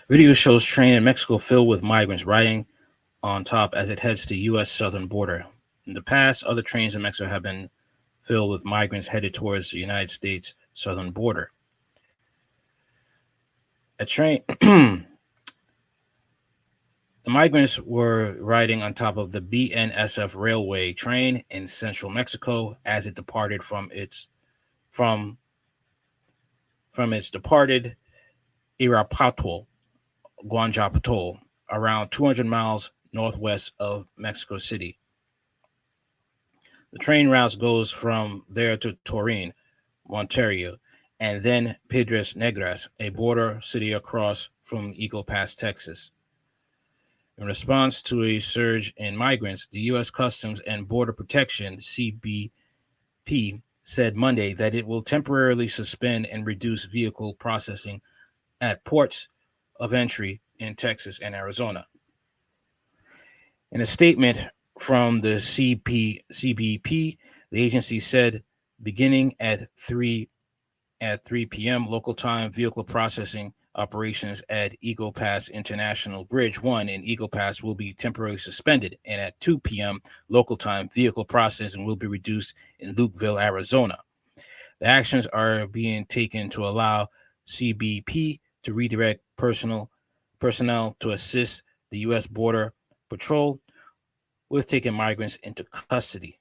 Video shows train in Mexico filled with migrants riding on top as it heads to U.S. southern border. In the past, other trains in Mexico have been filled with migrants headed towards the United States southern border. A train, the migrants were riding on top of the BNSF railway train in central Mexico as it departed from from its departed Irapuato, Guanajuato, around 200 miles northwest of Mexico City. The train route goes from there to Torreon, Ontario, and then Piedras Negras, a border city across from Eagle Pass, Texas. In response to a surge in migrants, the U.S. Customs and Border Protection (CBP) said Monday that it will temporarily suspend and reduce vehicle processing at ports of entry in Texas and Arizona. In a statement from the CBP, the agency said beginning at 3 p.m. local time, vehicle processing operations at Eagle Pass International Bridge 1 in Eagle Pass will be temporarily suspended, and at 2 p.m. local time, vehicle processing will be reduced in Lukeville, Arizona. The actions are being taken to allow CBP to redirect personnel to assist the U.S. Border Patrol with taking migrants into custody.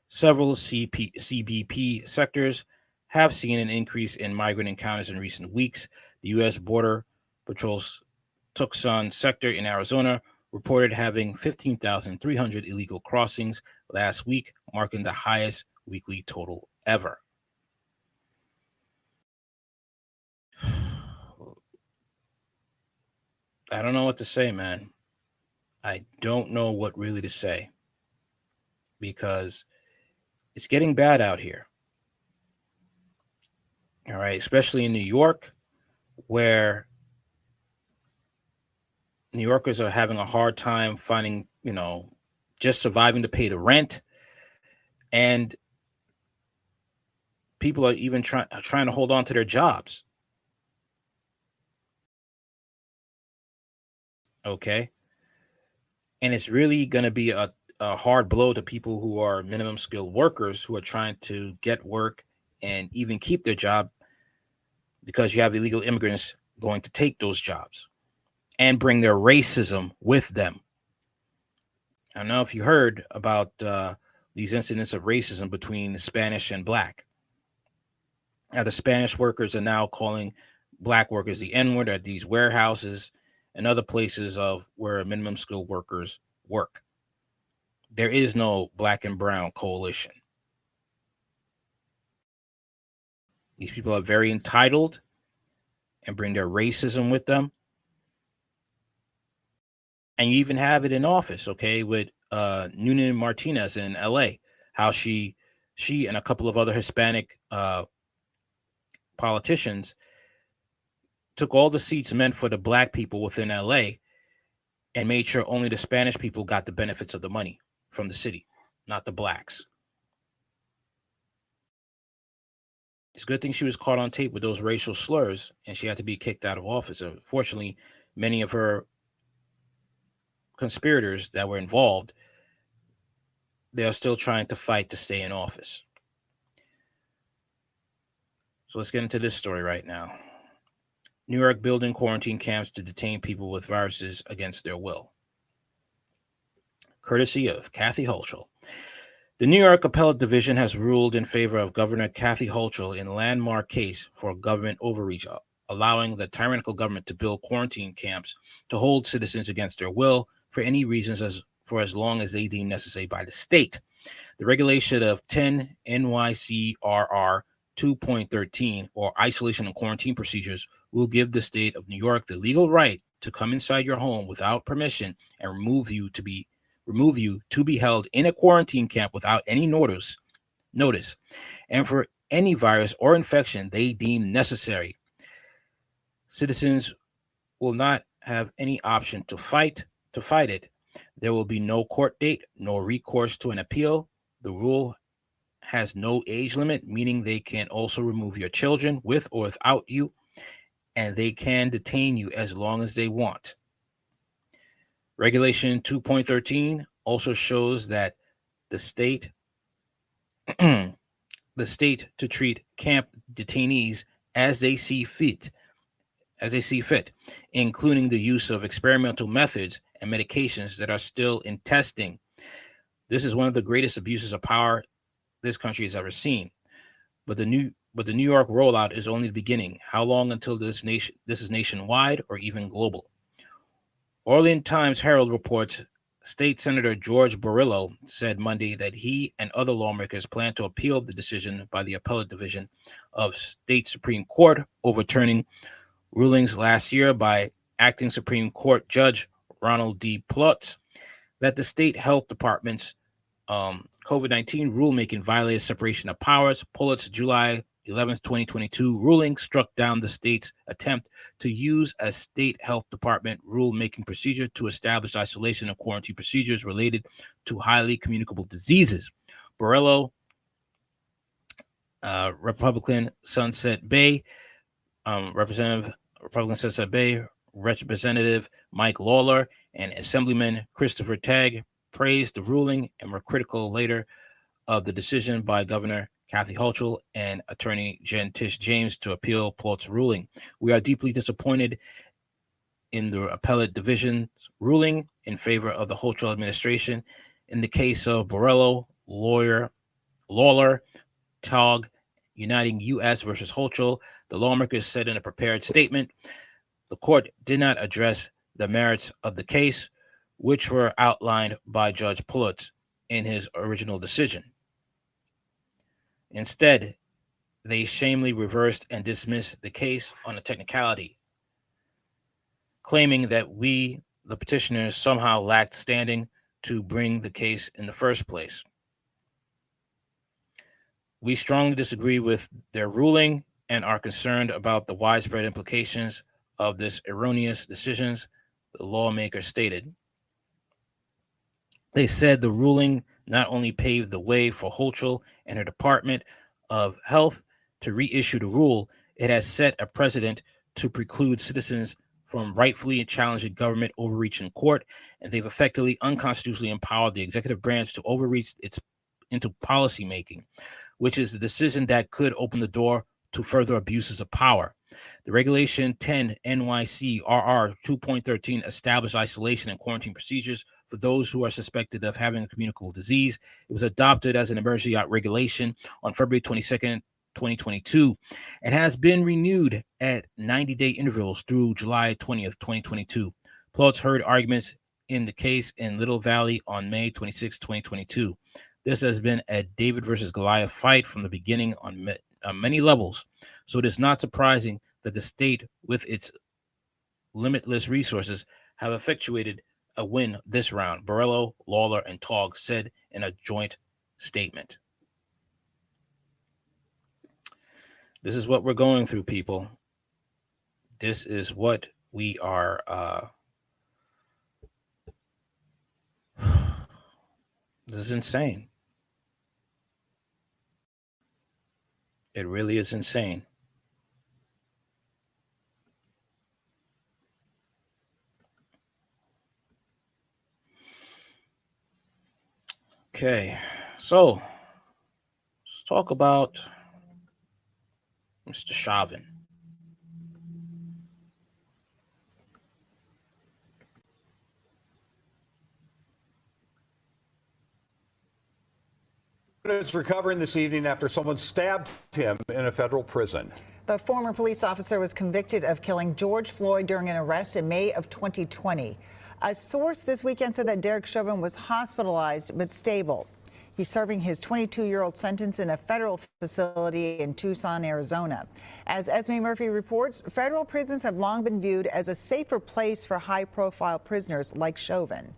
Several CBP sectors have seen an increase in migrant encounters in recent weeks. The U.S. Border Patrol's Tucson sector in Arizona reported having 15,300 illegal crossings last week, marking the highest weekly total ever. I don't know what to say, man. I don't know what really to say because it's getting bad out here. All right, especially in New York, where New Yorkers are having a hard time finding, just surviving to pay the rent. And people are even trying to hold on to their jobs. Okay. And it's really going to be a hard blow to people who are minimum skilled workers who are trying to get work and even keep their job because you have illegal immigrants going to take those jobs and bring their racism with them. I don't know if you heard about these incidents of racism between the Spanish and Black. Now, the Spanish workers are now calling Black workers the N-word at these warehouses and other places of where minimum skilled workers work. There is no Black and Brown coalition. These people are very entitled and bring their racism with them. And you even have it in office, okay, with Nunes Martinez in LA, how she and a couple of other Hispanic politicians took all the seats meant for the Black people within LA and made sure only the Spanish people got the benefits of the money from the city, not the Blacks. It's a good thing she was caught on tape with those racial slurs and she had to be kicked out of office. Unfortunately, many of her conspirators that were involved, they're still trying to fight to stay in office. So let's get into this story right now. New York building quarantine camps to detain people with viruses against their will. Courtesy of Kathy Hochul. The New York Appellate Division has ruled in favor of Governor Kathy Hochul in a landmark case for government overreach, allowing the tyrannical government to build quarantine camps to hold citizens against their will for any reasons for as long as they deem necessary by the state. The regulation of 10 NYCRR 2.13, or isolation and quarantine procedures, will give the state of New York the legal right to come inside your home without permission and remove you to be held in a quarantine camp without any notice, and for any virus or infection they deem necessary. Citizens will not have any option to fight it. There will be no court date, no recourse to an appeal. The rule has no age limit, meaning they can also remove your children with or without you. and they can detain you as long as they want. Regulation 2.13 also shows that the state the state to treat camp detainees as they see fit, including the use of experimental methods and medications that are still in testing. This is one of the greatest abuses of power this country has ever seen. But the New York rollout is only the beginning. How long until this is nationwide or even global? Orleans Times Herald reports State Senator George Borrillo said Monday that he and other lawmakers plan to appeal the decision by the Appellate Division of State Supreme Court overturning rulings last year by acting Supreme Court Judge Ronald D. Plutz that the state health department's COVID-19 rulemaking violated separation of powers. Pulitz's July 11th, 2022 ruling struck down the state's attempt to use a state health department rulemaking procedure to establish isolation and quarantine procedures related to highly communicable diseases. Borrillo, Republican Sunset Bay, Representative Mike Lawler, and Assemblyman Christopher Tagg praised the ruling and were critical later of the decision by Governor Kathy Hochul and Attorney Jen Tish James to appeal Plutz's ruling. We are deeply disappointed in the appellate division's ruling in favor of the Hochul administration. In the case of Borrillo, Lawler, Tagg, Uniting U.S. versus Hochul, the lawmakers said in a prepared statement, the court did not address the merits of the case, which were outlined by Judge Pulitz in his original decision. Instead, they shamefully reversed and dismissed the case on a technicality, claiming that we, the petitioners, somehow lacked standing to bring the case in the first place. We strongly disagree with their ruling and are concerned about the widespread implications of this erroneous decisions, the lawmaker stated. They said the ruling not only paved the way for Hochul and her Department of Health to reissue the rule, it has set a precedent to preclude citizens from rightfully challenging government overreach in court, and they've effectively unconstitutionally empowered the executive branch to overreach into policymaking, which is the decision that could open the door to further abuses of power. The Regulation 10 NYC RR 2.13 established isolation and quarantine procedures for those who are suspected of having a communicable disease. It was adopted as an emergency regulation on February 22nd, 2022, and has been renewed at 90-day intervals through July 20th, 2022. Plutz heard arguments in the case in Little Valley on May 26, 2022. This has been a David versus Goliath fight from the beginning on many levels, so it is not surprising that the state, with its limitless resources, have effectuated a win this round, Borrillo, Lawler, and Tagg said in a joint statement. This is what we're going through, people. This is what we are. This is insane. It really is insane. Okay, so let's talk about Mr. Chauvin. Is recovering this evening after someone stabbed him in a federal prison. The former police officer was convicted of killing George Floyd during an arrest in May of 2020. A source this weekend said that Derek Chauvin was hospitalized but stable. He's serving his 22-year-old sentence in a federal facility in Tucson, Arizona. As Esme Murphy reports, federal prisons have long been viewed as a safer place for high-profile prisoners like Chauvin.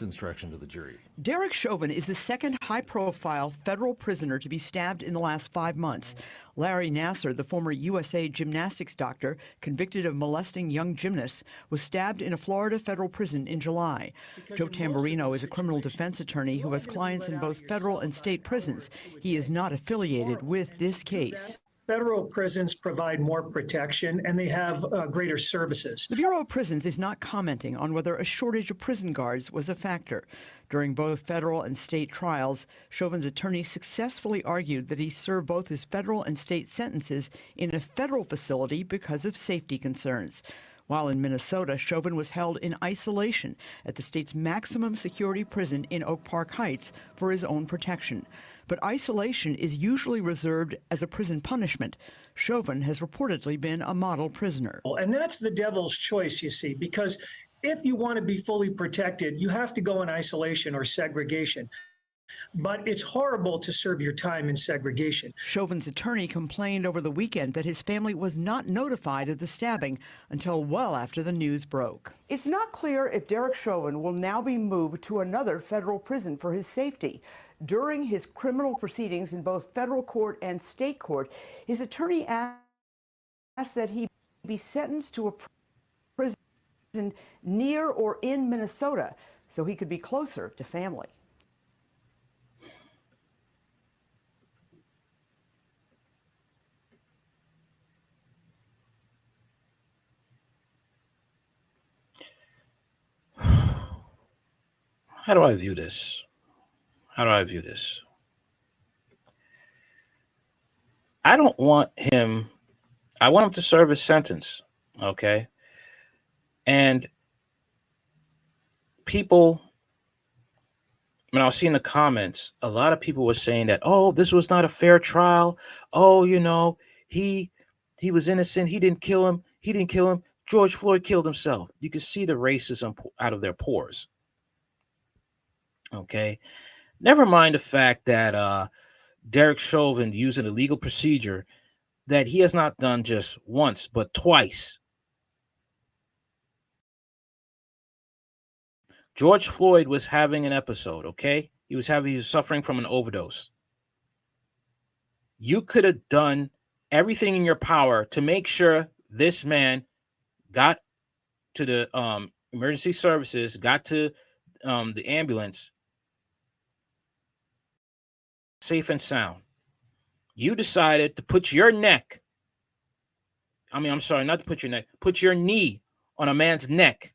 Instruction to the jury. Derek Chauvin is the second high-profile federal prisoner to be stabbed in the last 5 months. Larry Nassar, the former USA gymnastics doctor convicted of molesting young gymnasts, was stabbed in a Florida federal prison in July. Joe Tamburino is a criminal defense attorney who has clients in both federal and state prisons. He is not affiliated with this case. federal prisons provide more protection and they have greater services. The Bureau of Prisons is not commenting on whether a shortage of prison guards was a factor. During both federal and state trials, Chauvin's attorney successfully argued that he served both his federal and state sentences in a federal facility because of safety concerns. While in Minnesota, Chauvin was held in isolation at the state's maximum security prison in Oak Park Heights for his own protection. But isolation is usually reserved as a prison punishment. Chauvin has reportedly been a model prisoner. And that's the devil's choice, you see, because if you want to be fully protected, you have to go in isolation or segregation. But it's horrible to serve your time in segregation. Chauvin's attorney complained over the weekend that his family was not notified of the stabbing until well after the news broke. It's not clear if Derek Chauvin will now be moved to another federal prison for his safety. During his criminal proceedings in both federal court and state court, his attorney asked that he be sentenced to a prison near or in Minnesota so he could be closer to family. How do I view this? How do I view this? I don't want him. I want him to serve his sentence. Okay. And people, when I was seeing the comments, a lot of people were saying that, oh, this was not a fair trial. Oh, you know, he was innocent. He didn't kill him. He didn't kill him. George Floyd killed himself. You can see the racism out of their pores. Okay. Never mind the fact that Derek Chauvin used an illegal procedure that he has not done just once, but twice. George Floyd was having an episode, okay? He was suffering from an overdose. You could have done everything in your power to make sure this man got to the emergency services, got to the ambulance safe and sound. You decided to put your neck, I'm sorry, not to put your neck, put your knee on a man's neck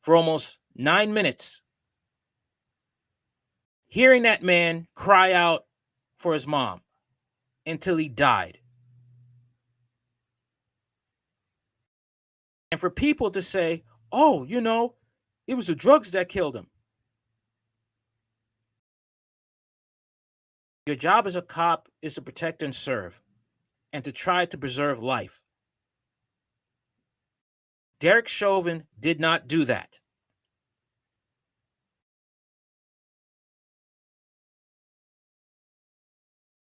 for almost 9 minutes, hearing that man cry out for his mom until he died. And for people to say, oh, you know, it was the drugs that killed him. Your job as a cop is to protect and serve and to try to preserve life. Derek Chauvin did not do that.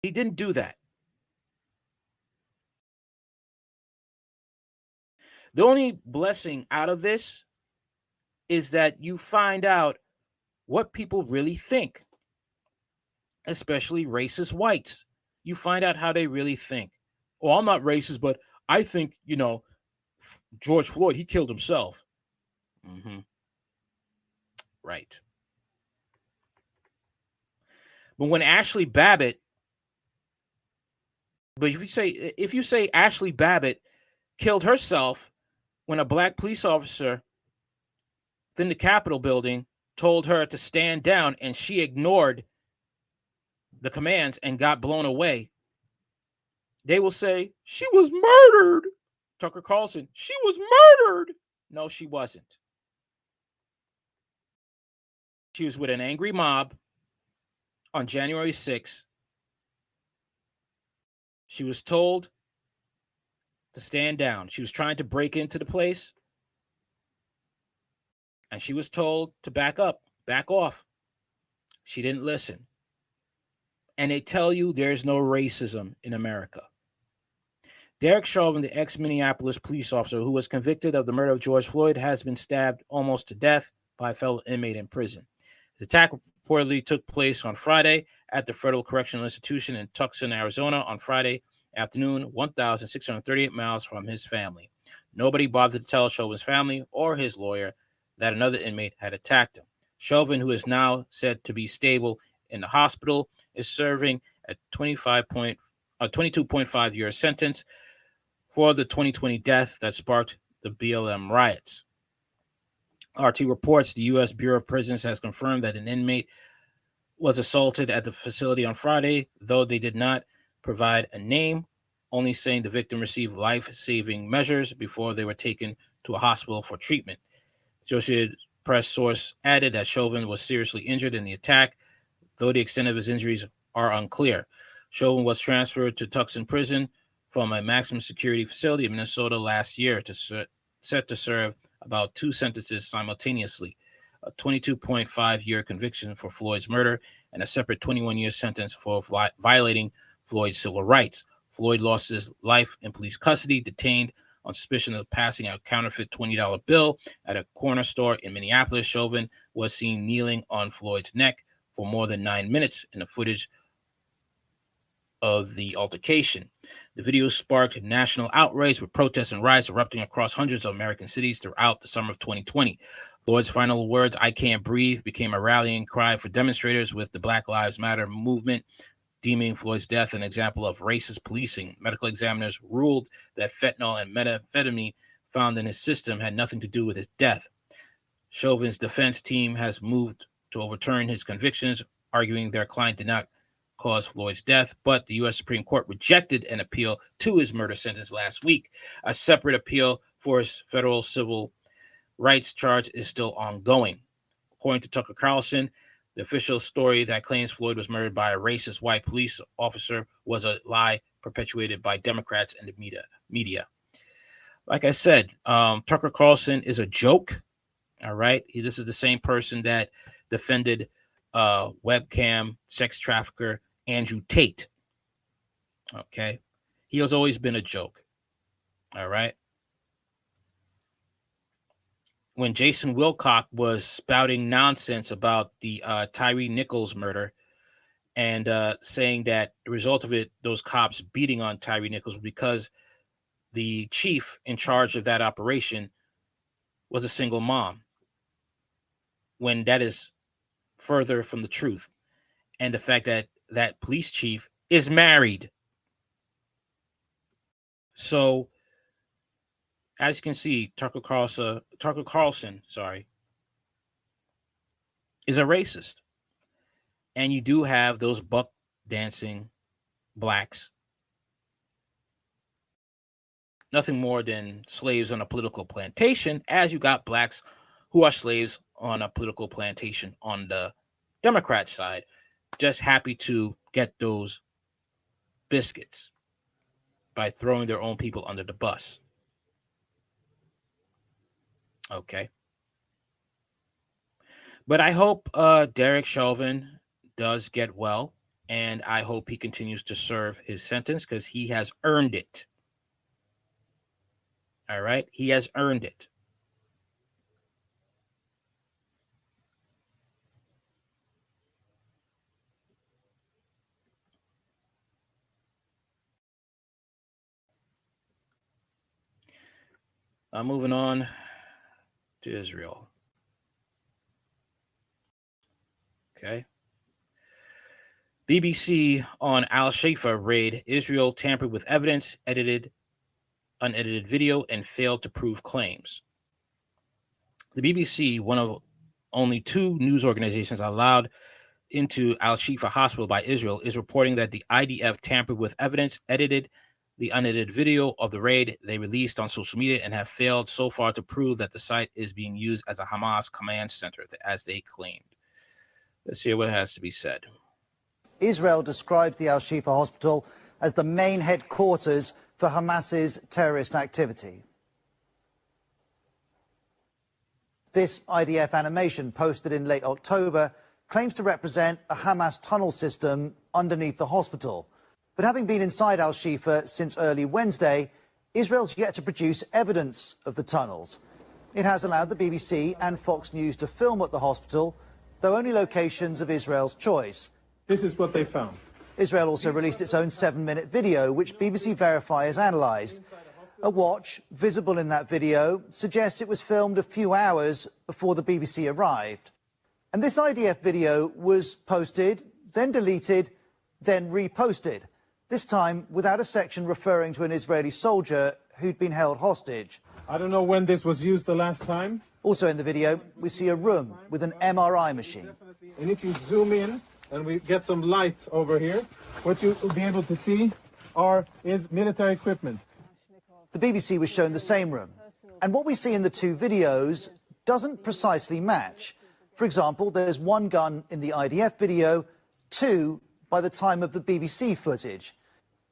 He didn't do that. The only blessing out of this is that you find out what people really think, especially racist whites. You find out how they really think. Oh, I'm not racist, but I think, you know, George Floyd, he killed himself. Mm-hmm. Right. But when Ashley Babbitt, but if you say Ashley Babbitt killed herself when a black police officer within the Capitol building told her to stand down and she ignored the commands and got blown away, they will say she was murdered. Tucker Carlson, she was murdered. No, she wasn't. She was with an angry mob on January 6th. She was told to stand down. She was trying to break into the place, and she was told to back up, back off. She didn't listen. And they tell you there's no racism in America. Derek Chauvin, the ex-Minneapolis police officer who was convicted of the murder of George Floyd, has been stabbed almost to death by a fellow inmate in prison. The attack reportedly took place on Friday at the Federal Correctional Institution in Tucson, Arizona, on Friday afternoon, 1,638 miles from his family. Nobody bothered to tell Chauvin's family or his lawyer that another inmate had attacked him. Chauvin, who is now said to be stable in the hospital, is serving a 25-point 22.5-year sentence for the 2020 death that sparked the BLM riots. RT reports the U.S. Bureau of Prisons has confirmed that an inmate was assaulted at the facility on Friday, though they did not provide a name, only saying the victim received life-saving measures before they were taken to a hospital for treatment. The Associated Press source added that Chauvin was seriously injured in the attack, though the extent of his injuries are unclear. Chauvin was transferred to Tucson Prison from a maximum security facility in Minnesota last year set to serve about 2 sentences simultaneously, a 22.5-year conviction for Floyd's murder and a separate 21-year sentence for violating Floyd's civil rights. Floyd lost his life in police custody, detained on suspicion of passing a counterfeit $20 bill at a corner store in Minneapolis. Chauvin was seen kneeling on Floyd's neck for more than 9 minutes in the footage of the altercation. The video sparked national outrage, with protests and riots erupting across hundreds of American cities throughout the summer of 2020. Floyd's final words, "I can't breathe," became a rallying cry for demonstrators, with the Black Lives Matter movement deeming Floyd's death an example of racist policing. Medical examiners ruled that fentanyl and methamphetamine found in his system had nothing to do with his death. Chauvin's defense team has moved to overturn his convictions, arguing their client did not cause Floyd's death, but the U.S. Supreme Court rejected an appeal to his murder sentence last week. A separate appeal for his federal civil rights charge is still ongoing. According to Tucker Carlson, the official story that claims Floyd was murdered by a racist white police officer was a lie perpetuated by Democrats and the media. Like I said, Tucker Carlson is a joke. All right. This is the same person that defended webcam sex trafficker Andrew Tate. Okay. He has always been a joke. All right. When Jason Wilcock was spouting nonsense about the Tyree Nichols murder and saying that the result of it, those cops beating on Tyree Nichols, was because the chief in charge of that operation was a single mom, when that is further from the truth. And the fact that that police chief is married. So, as you can see, Tucker Carlson, is a racist. And you do have those buck dancing blacks, nothing more than slaves on a political plantation, as you got blacks who are slaves on a political plantation on the Democrat side, just happy to get those biscuits by throwing their own people under the bus. Okay. But I hope Derek Chauvin does get well, and I hope he continues to serve his sentence, because he has earned it. All right? He has earned it. Moving on to Israel. Okay. BBC on Al-Shifa raid. Israel tampered with evidence, edited unedited video, and failed to prove claims. The BBC, one of only 2 news organizations allowed into Al-Shifa hospital by Israel, is reporting that the IDF tampered with evidence, edited the unedited video of the raid they released on social media, and have failed so far to prove that the site is being used as a Hamas command center, as they claimed. Let's hear what has to be said. Israel described the Al-Shifa hospital as the main headquarters for Hamas's terrorist activity. This IDF animation, posted in late October, claims to represent a Hamas tunnel system underneath the hospital. But having been inside Al-Shifa since early Wednesday, Israel's yet to produce evidence of the tunnels. It has allowed the BBC and Fox News to film at the hospital, though only locations of Israel's choice. This is what they found. Israel also released its own 7-minute video, which BBC Verify has analysed. A watch visible in that video suggests it was filmed a few hours before the BBC arrived. And this IDF video was posted, then deleted, then reposted. this time without a section referring to an Israeli soldier who'd been held hostage. I don't know when this was used the last time. Also in the video, we see a room with an MRI machine. And if you zoom in and we get some light over here, what you'll be able to see is military equipment. The BBC was shown the same room. And what we see in the two videos doesn't precisely match. For example, there's one gun in the IDF video, two by the time of the BBC footage.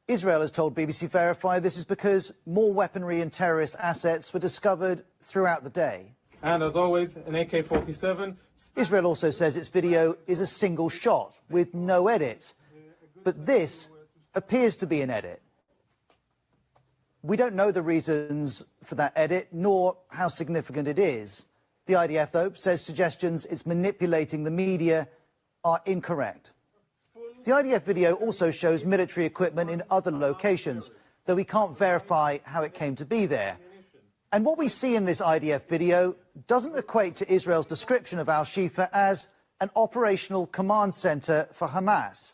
Israel has told BBC Verify this is because more weaponry and terrorist assets were discovered throughout the day. And as always, an AK-47. Israel also says its video is a single shot with no edits. But this appears to be an edit. We don't know the reasons for that edit, nor how significant it is. The IDF, though, says suggestions it's manipulating the media are incorrect. The IDF video also shows military equipment in other locations, though we can't verify how it came to be there. And what we see in this IDF video doesn't equate to Israel's description of Al-Shifa as an operational command center for Hamas.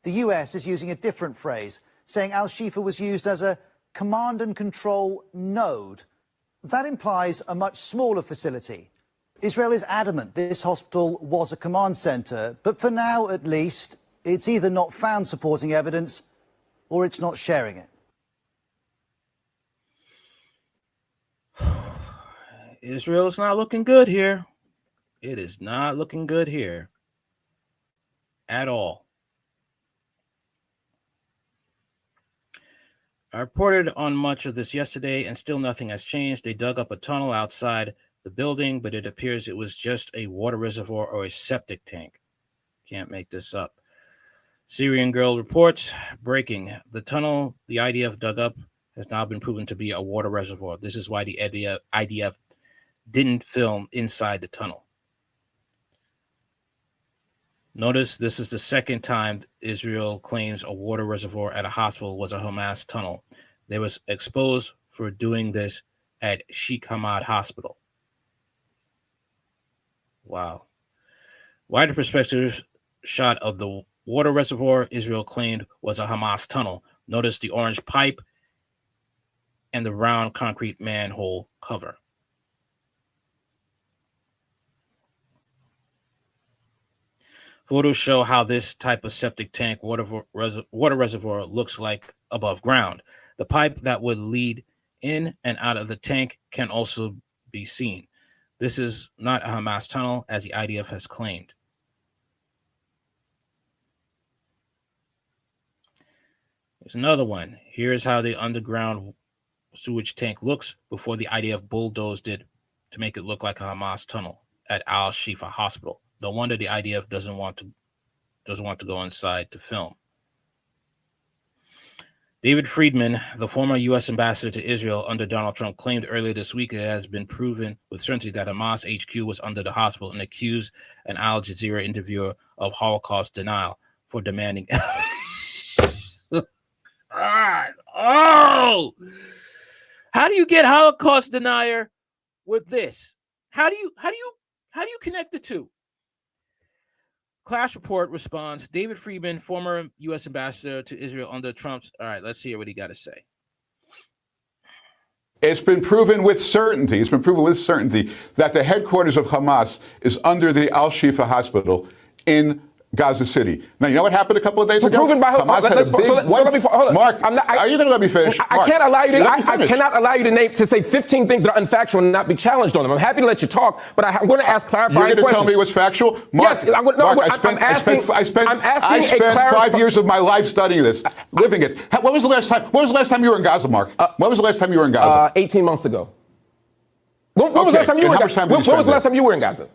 The US is using a different phrase, saying Al-Shifa was used as a command and control node. That implies a much smaller facility. Israel is adamant this hospital was a command center, but for now, at least, it's either not found supporting evidence or it's not sharing it. Israel's not looking good here. It is not looking good here at all. I reported on much of this yesterday, and still nothing has changed. They dug up a tunnel outside the building, but it appears it was just a water reservoir or a septic tank. Can't make this up. Syrian Girl reports, breaking. The tunnel the IDF dug up has now been proven to be a water reservoir. This is why the IDF didn't film inside the tunnel. Notice this is the second time Israel claims a water reservoir at a hospital was a Hamas tunnel. They was exposed for doing this at Sheikh Hamad Hospital. Wow. Wider perspective shot of the water reservoir Israel claimed was a Hamas tunnel. Notice the orange pipe and the round concrete manhole cover. Photos show how this type of septic tank water reservoir looks like above ground. The pipe that would lead in and out of the tank can also be seen. This is not a Hamas tunnel, as the IDF has claimed. There's another one. Here's how the underground sewage tank looks before the IDF bulldozed it to make it look like a Hamas tunnel at Al-Shifa Hospital. No wonder the IDF doesn't want to go inside to film. David Friedman, the former U.S. ambassador to Israel under Donald Trump, claimed earlier this week it has been proven with certainty that Hamas HQ was under the hospital and accused an Al Jazeera interviewer of Holocaust denial for demanding. God. Oh, how do you get Holocaust denier with this? How do you connect the two? Clash Report responds, David Friedman, former U.S. ambassador to Israel under Trump's. All right, let's hear what he got to say. It's been proven with certainty. It's been proven with certainty that the headquarters of Hamas is under the Al-Shifa hospital in Gaza City. Now, you know what happened a couple of days ago? Proven by Hamas had a big one. Mark, are you going to let me finish? I can't allow you to. I cannot allow you to say 15 things that are unfactual and not be challenged on them. I'm happy to let you talk, but I'm going to ask clarifying questions. You're going to tell me what's factual? Mark, yes, I spent 5 years of my life studying this, living it. When was the last time you were in Gaza, Mark? When was the last time you were in Gaza? 18 months ago. When was the last time you were in Gaza? When was the last time you were in Gaza?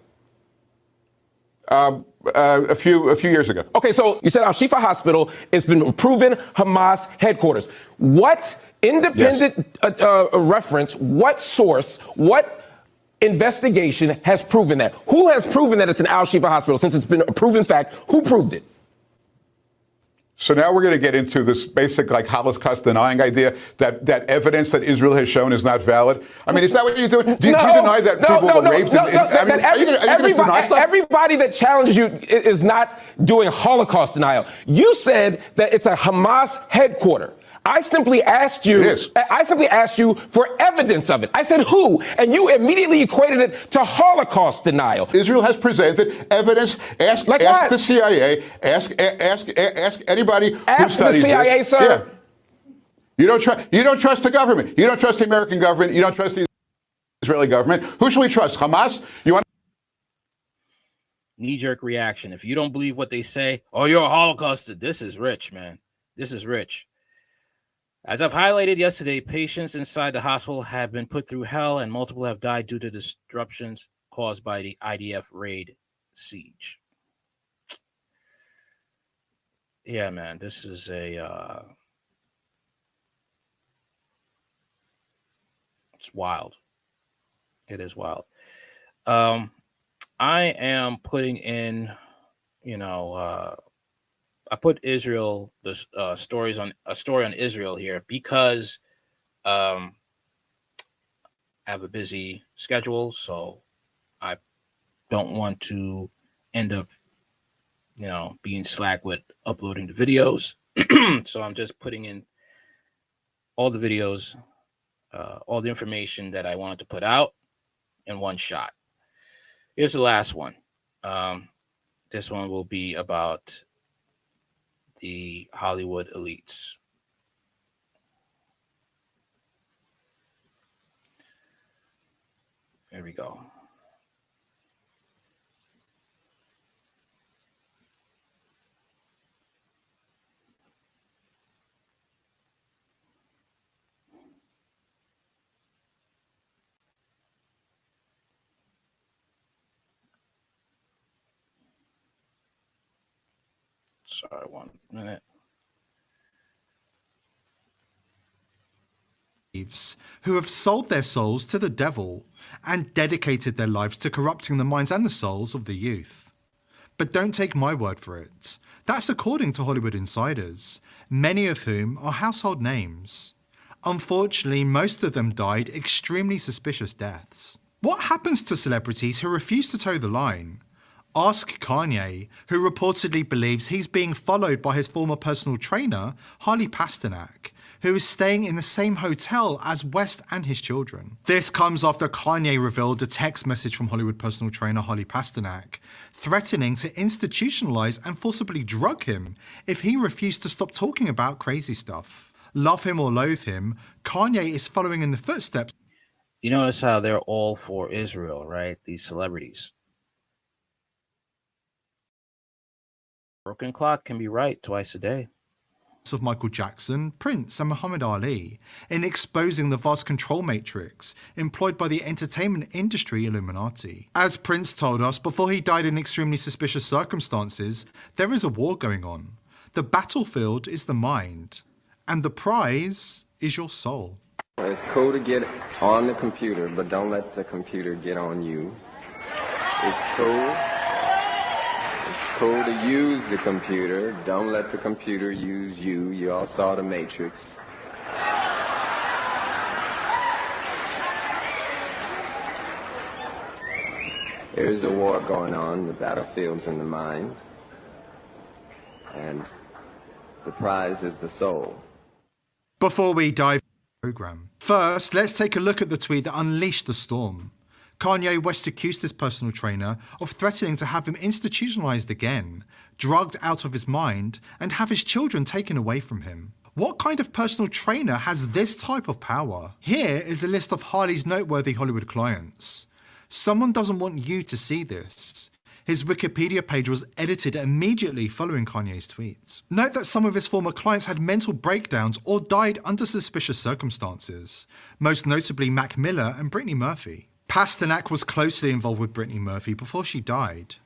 A few years ago. Okay, so you said Al-Shifa Hospital has been proven Hamas headquarters. What independent reference, what source, what investigation has proven that? Who has proven that it's an Al-Shifa hospital since it's been a proven fact? Who proved it? So now we're going to get into this basic like Holocaust denying idea that evidence that Israel has shown is not valid. I mean, is that what you're doing? Do you deny that people were raped? Are you going to deny stuff? Everybody that challenges you is not doing Holocaust denial. You said that it's a Hamas headquarters. I simply asked you for evidence of it. I said who? And you immediately equated it to Holocaust denial. Israel has presented evidence. Ask the CIA. Ask anybody who studies the CIA, this. sir. Yeah. You don't trust the government. You don't trust the American government. You don't trust the Israeli government. Who should we trust? Hamas? You want knee-jerk reaction. If you don't believe what they say, oh, you're a Holocaust. This is rich, man. This is rich. As I've highlighted yesterday, patients inside the hospital have been put through hell and multiple have died due to disruptions caused by the IDF raid siege. Yeah, man, this is it's wild. It is wild. I am putting in, I put Israel, a story on Israel here because I have a busy schedule, so I don't want to end up, being slack with uploading the videos. So I'm just putting in all the videos, all the information that I wanted to put out in one shot. Here's the last one. This one will be about the Hollywood elites. There we go. Sorry, 1 minute. Who have sold their souls to the devil and dedicated their lives to corrupting the minds and the souls of the youth. But don't take my word for it. That's according to Hollywood insiders, many of whom are household names. Unfortunately, most of them died extremely suspicious deaths. What happens to celebrities who refuse to toe the line? Ask Kanye, who reportedly believes he's being followed by his former personal trainer, Harley Pasternak, who is staying in the same hotel as West and his children. This comes after Kanye revealed a text message from Hollywood personal trainer Harley Pasternak, threatening to institutionalize and forcibly drug him if he refused to stop talking about crazy stuff. Love him or loathe him, Kanye is following in the footsteps. You notice how they're all for Israel, right? These celebrities. Broken clock can be right twice a day. Of Michael Jackson, Prince and Muhammad Ali in exposing the vast control matrix employed by the entertainment industry Illuminati. As Prince told us before he died in extremely suspicious circumstances, there is a war going on. The battlefield is the mind, and the prize is your soul. It's cool to get on the computer, but don't let the computer get on you. It's cool. It's cool to use the computer. Don't let the computer use you. You all saw the Matrix. There's a war going on. The battlefield's in the mind. And the prize is the soul. Before we dive into the program, first, let's take a look at the tweet that unleashed the storm. Kanye West accused his personal trainer of threatening to have him institutionalized again, drugged out of his mind, and have his children taken away from him. What kind of personal trainer has this type of power? Here is a list of Harley's noteworthy Hollywood clients. Someone doesn't want you to see this. His Wikipedia page was edited immediately following Kanye's tweets. Note that some of his former clients had mental breakdowns or died under suspicious circumstances, most notably Mac Miller and Brittany Murphy. Pasternak was closely involved with Brittany Murphy before she died.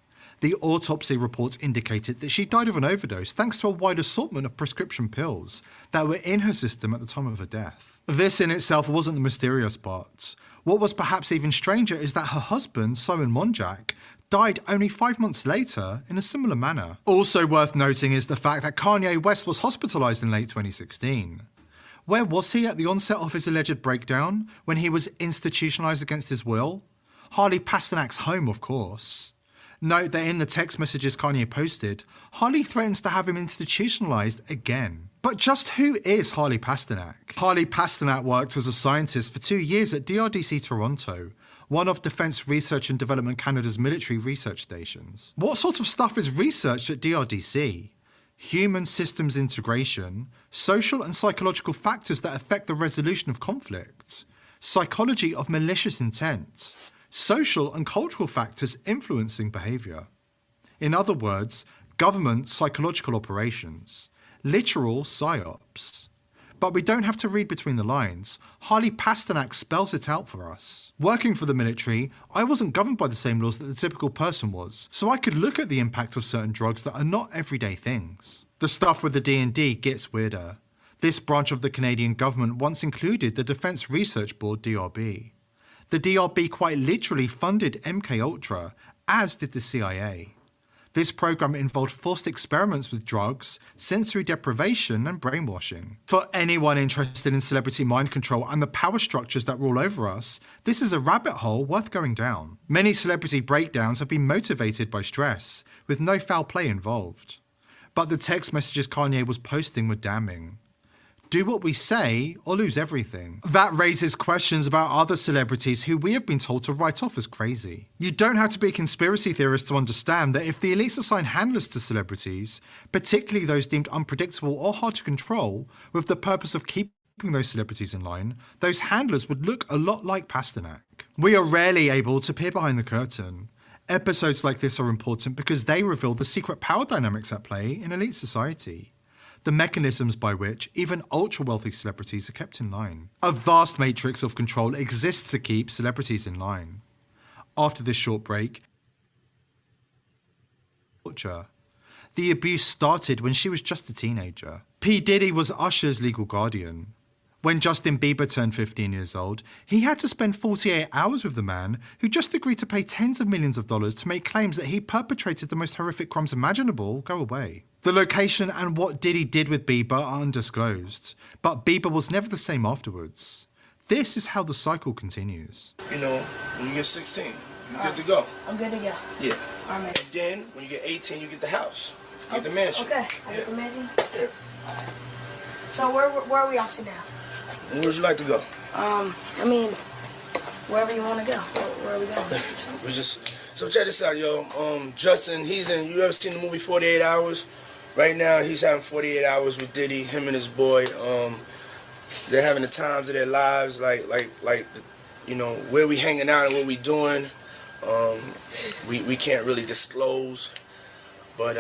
The autopsy reports indicated that she died of an overdose thanks to a wide assortment of prescription pills that were in her system at the time of her death. This in itself wasn't the mysterious part. What was perhaps even stranger is that her husband, Simon Monjack, died only 5 months later in a similar manner. Also worth noting is the fact that Kanye West was hospitalized in late 2016. Where was he at the onset of his alleged breakdown, when he was institutionalized against his will? Harley Pasternak's home, of course. Note that in the text messages Kanye posted, Harley threatens to have him institutionalized again. But just who is Harley Pasternak? Harley Pasternak worked as a scientist for 2 years at DRDC Toronto, one of Defence Research and Development Canada's military research stations. What sort of stuff is researched at DRDC? Human systems integration, social and psychological factors that affect the resolution of conflict, psychology of malicious intent, social and cultural factors influencing behaviour. In other words, government psychological operations, literal psyops. But we don't have to read between the lines. Harley Pasternak spells it out for us. Working for the military, I wasn't governed by the same laws that the typical person was, so I could look at the impact of certain drugs that are not everyday things. The stuff with the D&D gets weirder. This branch of the Canadian government once included the Defence Research Board, DRB. The DRB quite literally funded MKUltra, as did the CIA. This program involved forced experiments with drugs, sensory deprivation, and brainwashing. For anyone interested in celebrity mind control and the power structures that rule over us, this is a rabbit hole worth going down. Many celebrity breakdowns have been motivated by stress, with no foul play involved. But the text messages Kanye was posting were damning. Do what we say or lose everything. That raises questions about other celebrities who we have been told to write off as crazy. You don't have to be a conspiracy theorist to understand that if the elites assign handlers to celebrities, particularly those deemed unpredictable or hard to control, with the purpose of keeping those celebrities in line, those handlers would look a lot like Pasternak. We are rarely able to peer behind the curtain. Episodes like this are important because they reveal the secret power dynamics at play in elite society. The mechanisms by which even ultra-wealthy celebrities are kept in line. A vast matrix of control exists to keep celebrities in line. After this short break, the abuse started when she was just a teenager. P. Diddy was Usher's legal guardian. When Justin Bieber turned 15 years old, he had to spend 48 hours with the man who just agreed to pay tens of millions of dollars to make claims that he perpetrated the most horrific crimes imaginable go away. The location and what Diddy did with Bieber are undisclosed, but Bieber was never the same afterwards. This is how the cycle continues. You know, when you get 16, you're good to go. I'm good to go. Yeah. All right. And then, when you get 18, you get the house. You get the mansion. Okay, I get the mansion? Yeah. So where are we off to now? Where would you like to go? I mean, wherever you want to go. Where are we going? We just, so check this out, yo. Justin, you ever seen the movie 48 Hours? Right now, he's having 48 hours with Diddy, him and his boy. They're having the times of their lives, like, you know, where we hanging out and what we doing. We can't really disclose, but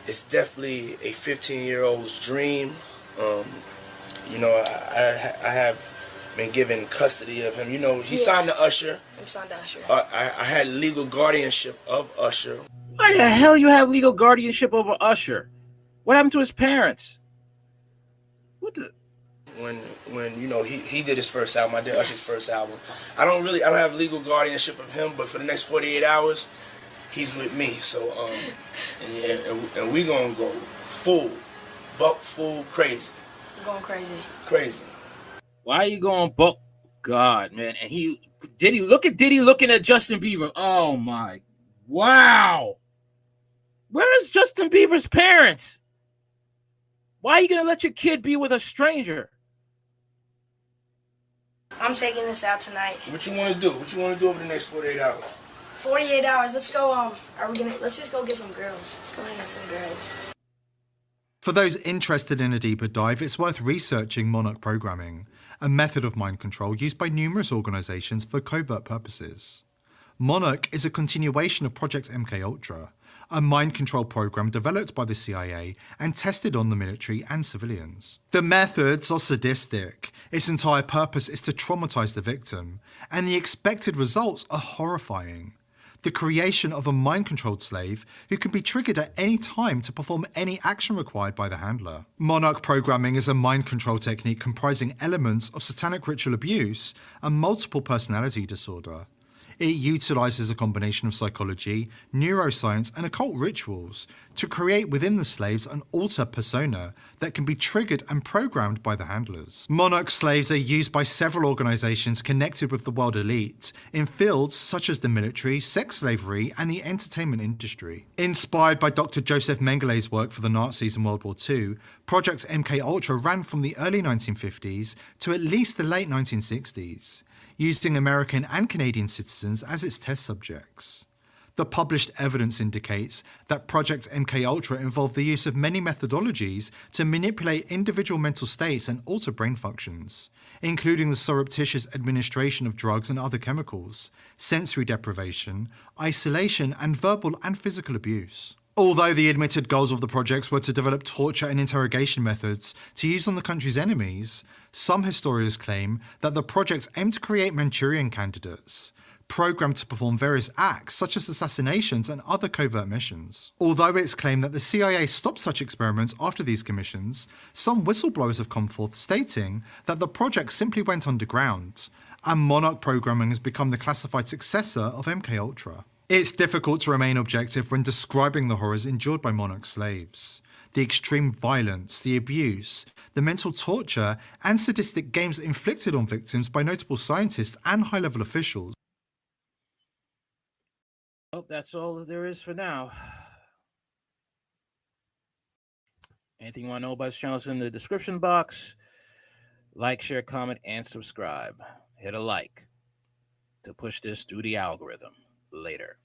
it's definitely a 15-year-old's dream. You know, I have been given custody of him. You know, he signed to Usher. I'm signed to Usher. I had legal guardianship of Usher. Why the hell you have legal guardianship over Usher? What happened to his parents? What the? When you know he did his first album, I did Usher's first album. I don't have legal guardianship of him, but for the next 48 hours, he's with me. So and we gonna go full crazy. I'm going crazy. Crazy. Why are you going buck? God, man, and look at Diddy looking at Justin Bieber. Oh my, wow. Where is Justin Bieber's parents? Why are you gonna let your kid be with a stranger? I'm taking this out tonight. What you want to do? What you want to do over the next 48 hours? 48 hours. Let's go. Let's just go get some girls. Let's go hang with some girls. For those interested in a deeper dive, it's worth researching Monarch programming, a method of mind control used by numerous organizations for covert purposes. Monarch is a continuation of Project MKUltra, a mind control program developed by the CIA and tested on the military and civilians. The methods are sadistic. Its entire purpose is to traumatize the victim, and the expected results are horrifying. The creation of a mind-controlled slave who can be triggered at any time to perform any action required by the handler. Monarch programming is a mind control technique comprising elements of satanic ritual abuse and multiple personality disorder. It utilizes a combination of psychology, neuroscience, and occult rituals to create within the slaves an alter persona that can be triggered and programmed by the handlers. Monarch slaves are used by several organizations connected with the world elite in fields such as the military, sex slavery, and the entertainment industry. Inspired by Dr. Joseph Mengelé's work for the Nazis in World War II, Project MKUltra ran from the early 1950s to at least the late 1960s, using American and Canadian citizens as its test subjects. The published evidence indicates that Project MKUltra involved the use of many methodologies to manipulate individual mental states and alter brain functions, including the surreptitious administration of drugs and other chemicals, sensory deprivation, isolation, and verbal and physical abuse. Although the admitted goals of the projects were to develop torture and interrogation methods to use on the country's enemies, some historians claim that the projects aimed to create Manchurian candidates, programmed to perform various acts such as assassinations and other covert missions. Although it's claimed that the CIA stopped such experiments after these commissions, some whistleblowers have come forth stating that the project simply went underground, and Monarch programming has become the classified successor of MKUltra. It's difficult to remain objective when describing the horrors endured by Monarch slaves. The extreme violence, the abuse, the mental torture, and sadistic games inflicted on victims by notable scientists and high-level officials. Well, that's all that there is for now. Anything you want to know about this channel is in the description box. Like, share, comment, and subscribe. Hit a like to push this through the algorithm. Later.